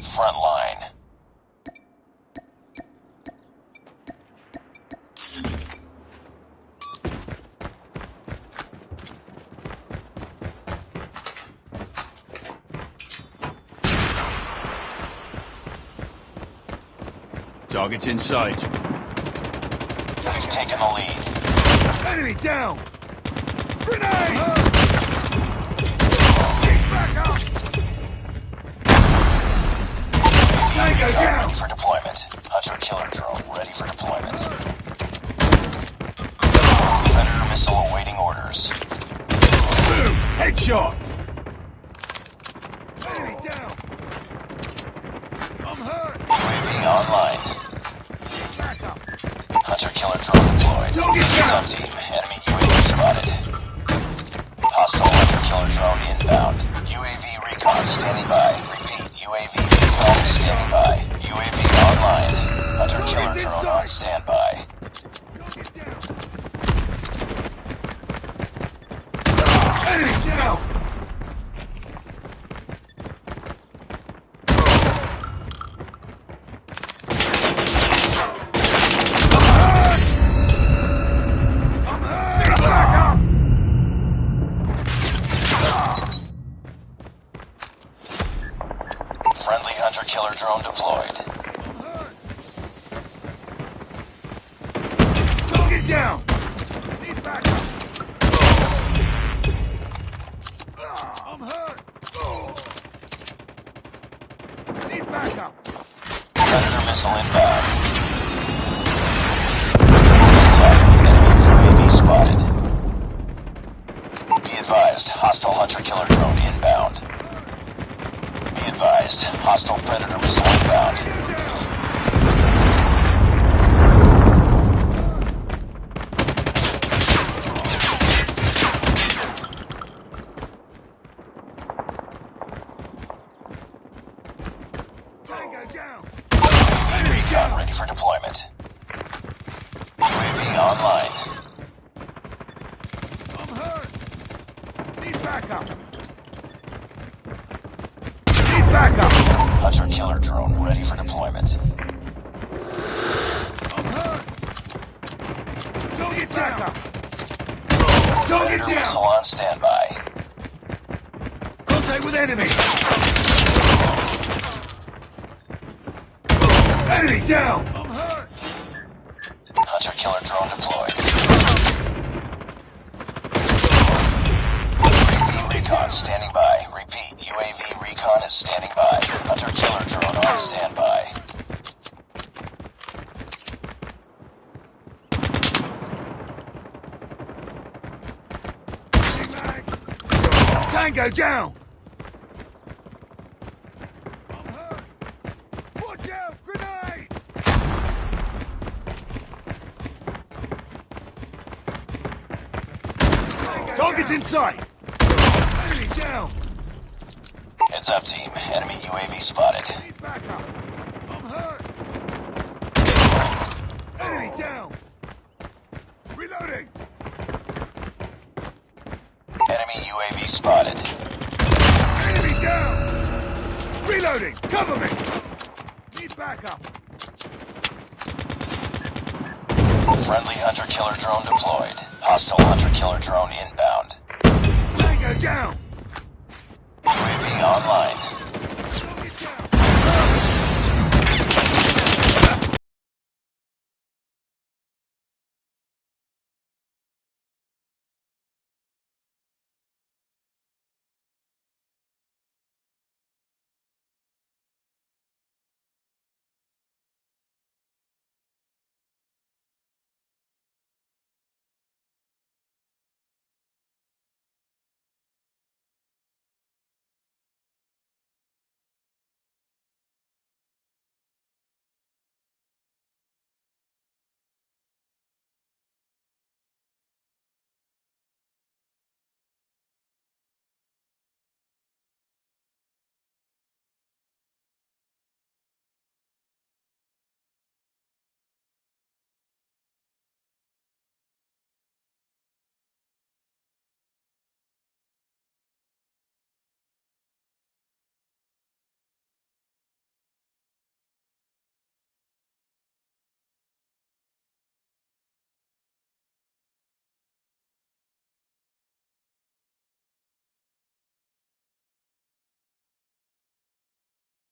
Front line. Target's in sight. We've taken the lead. Enemy down! Grenade! Get back up! Tango down! Ready for deployment. Hunter-killer drone ready for deployment. Predator missile awaiting orders. Boom! Headshot! Enemy down! I'm hurt! UAV online. Get back up! Hunter-killer drone deployed. Target down! Heads up, team. Enemy UAV spotted. Hostile hunter-killer drone inbound. UAV recon standing by. Repeat, UAV recon standing by. UAV online. Hunter-killer drone on standby. Target down! Enemy down! I'm hurt! Get back up! Friendly hunter-killer drone deployed. Target down! Need back up! I'm hurt! Need back up! Predator missile inbound. Heads up, enemy UAV spotted. Be advised, hostile hunter-killer drone inbound. Be advised, hostile predator missile inbound. Tango down! UAV recon ready for deployment. UAV online. I'm hurt! Need back up! Need back up! Hunter-killer drone ready for deployment. I'm hurt! Target down! Target Predator missile down! on standby. Contact with enemy! Enemy down! I'm hurt! Hunter-killer drone deployed. UAV recon standing by. Repeat, UAV recon is standing by. Hunter-killer drone on standby. Tango down! I'm hurt! Watch out! Grenade! Target's in sight! Enemy down! Heads up, team. Enemy UAV spotted. Need back up! I'm hurt! Enemy down! Reloading! Enemy UAV spotted. Enemy down! Reloading! Cover me! Need back up! Friendly hunter-killer drone deployed. Hostile hunter-killer drone inbound. Tango down! UAV online.